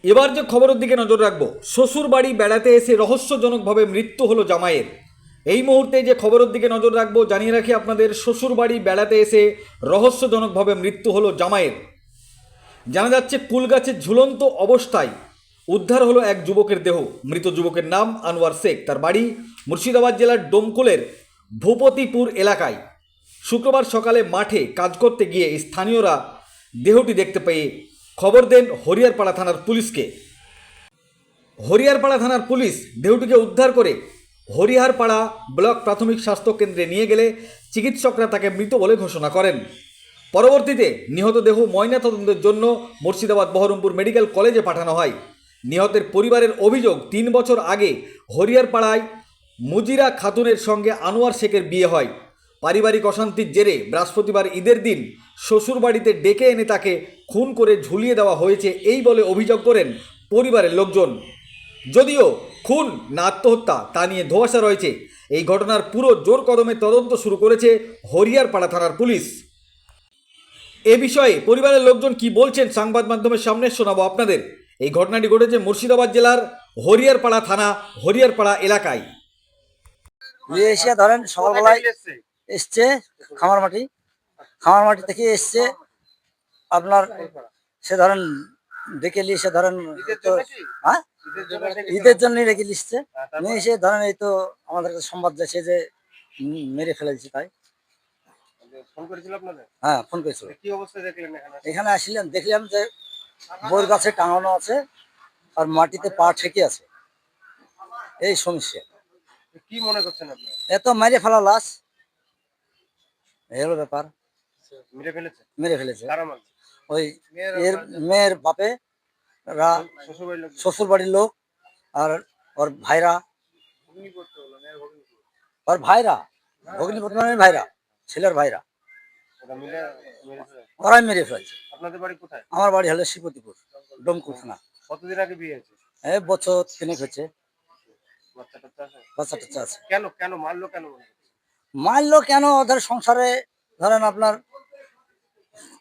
এবার যে খবরের দিকে নজর রাখবো, শ্বশুর বাড়ি বেড়াতে এসে রহস্যজনকভাবে মৃত্যু হলো জামাইয়ের। এই মুহূর্তে যে খবরের দিকে নজর রাখবো, জানিয়ে রাখি আপনাদের, শ্বশুর বাড়ি বেড়াতে এসে রহস্যজনকভাবে মৃত্যু হলো জামাইয়ের। জানা যাচ্ছে কুলগাছের ঝুলন্ত অবস্থায় উদ্ধার হলো এক যুবকের দেহ। মৃত যুবকের নাম আনোয়ার শেখ। তার বাড়ি মুর্শিদাবাদ জেলার ডোমকলের ভূপতিপুর এলাকায়। শুক্রবার সকালে মাঠে কাজ করতে গিয়ে স্থানীয়রা দেহটি দেখতে পেয়ে খবর দেন হরিয়ারপাড়া থানার পুলিশকে। হরিয়ারপাড়া থানার পুলিশ দেহটিকে উদ্ধার করে হরিহারপাড়া ব্লক প্রাথমিক স্বাস্থ্য কেন্দ্রে নিয়ে গেলে চিকিৎসকরা তাকে মৃত বলে ঘোষণা করেন। পরবর্তীতে নিহত দেহ ময়নাতদন্তের জন্য মুর্শিদাবাদ বহরমপুর মেডিকেল কলেজে পাঠানো হয়। নিহতের পরিবারের অভিযোগ, 3 বছর আগে হরিয়ারপাড়ায় মুজিরা খাতুনের সঙ্গে আনোয়ার শেখের বিয়ে হয়। পারিবারিক অশান্তির জেরে বৃহস্পতিবার ঈদের দিন শ্বশুরবাড়িতে ডেকে এনে তাকে খুন করে ঝুলিয়ে দেওয়া হয়েছে, এই বলে অভিযোগ করেন পরিবারের লোকজন। যদিও খুন না আত্মহত্যা তা নিয়ে ধোঁয়াশা রয়েছে। এই ঘটনার পুরো জোর কদমে তদন্ত শুরু করেছে হরিয়ারপাড়া থানার পুলিশ। এ বিষয়ে পরিবারের লোকজন কি বলছেন সংবাদ মাধ্যমের সামনে শোনাবো আপনাদের। এই ঘটনাটি ঘটেছে মুর্শিদাবাদ জেলার হরিয়ারপাড়া থানা হরিয়ারপাড়া এলাকায়। এসে ধরেন সকালবেলায় এসছে খামার মাটি থেকে এসছে আপনার, সে ধরেন ডেকে নিয়ে এসে ধরেন তো হ্যাঁ ঈদের জন্য রেখে নিচ্ছে, নিয়ে এসে ধরেন এই তো আমাদের কাছে সংবাদ যাচ্ছে যে মেরে ফেলেছে। তাই ফোন করেছিল আপনাদের? হ্যাঁ, ফোন করেছিল। কি অবস্থা দেখলেন এখানে? এখানে আসলাম, দেখলাম যে বউর গাছে টাঙানো আছে আর মাটিতে পা ঠেকে আছে। এই সমস্যা। কি মনে করছেন আপনি? এত মেরে ফেলা লাশ, এই হলো ব্যাপার। মেরে ফেলেছে? মেরে ফেলেছে কারা মারছে? ওই এর মেয়ের বাপে, শ্বশুরবাড়ির লোক? শ্বশুর বাড়ির লোক আর ওর ভাইরা, ওর ভাইরা ভগ্নিপতি ভাইরা, ছেলের ভাইরা, ওরা মিলে মেরেছে? ওরাই মেরে ফেলছে। আপনাদের বাড়ি কোথায়? আমার বাড়ি হলো শ্রীপতিপুর, ডোমকুল থানা। কতদিন আগে বিয়ে হয়েছে? এই বছর তিনেক হচ্ছে। বাচ্চা টাচ্চা আছে? বাচ্চা টাচ্চা আছে। কেন কেন মারলো কেন মনে করছেন? মারলো কেন, ওদের সংসারে ধরেন আপনার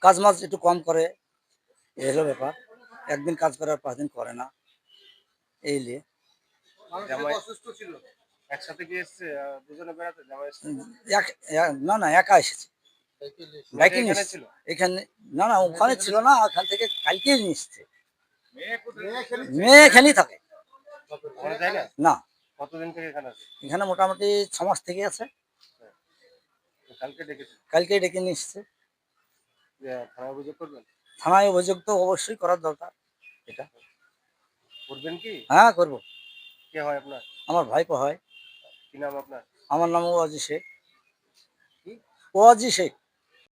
কাজ মাজ একটু কম করে, এই হলো ব্যাপার। একদিন কাজ করে আর 5 দিন করে না, এই নিয়ে। জামাই অসুস্থ ছিল, একসাথে গিয়ে এসছে দুজনে বেড়াতে? জামাই এসছে? না না, একা এসেছে। ডাইকে নিয়ে এসেছে। ছিল? এখানে না না, ওখানে ছিল না, ওখান থেকে কালকে নিয়ে এসছে। মেয়ে এখানেই থাকে ওরা যায় না? না। কতদিন থেকে এখানে আছে? এখানে মোটামুটি 6 মাস থেকে আছে। কালকে ডেকেছে? কালকে ডেকে নিয়ে এসছে। থানায় অভিযোগ করবেন? থানায় অভিযোগ তো অবশ্যই করার দরকার। এটা করবেন কি? হ্যাঁ, করবো। কে হয় আপনার? আমার ভাইপো হয়। কি নাম আপনার? আমার নাম ওয়াজি শেখ। ওয়াজি শেখ।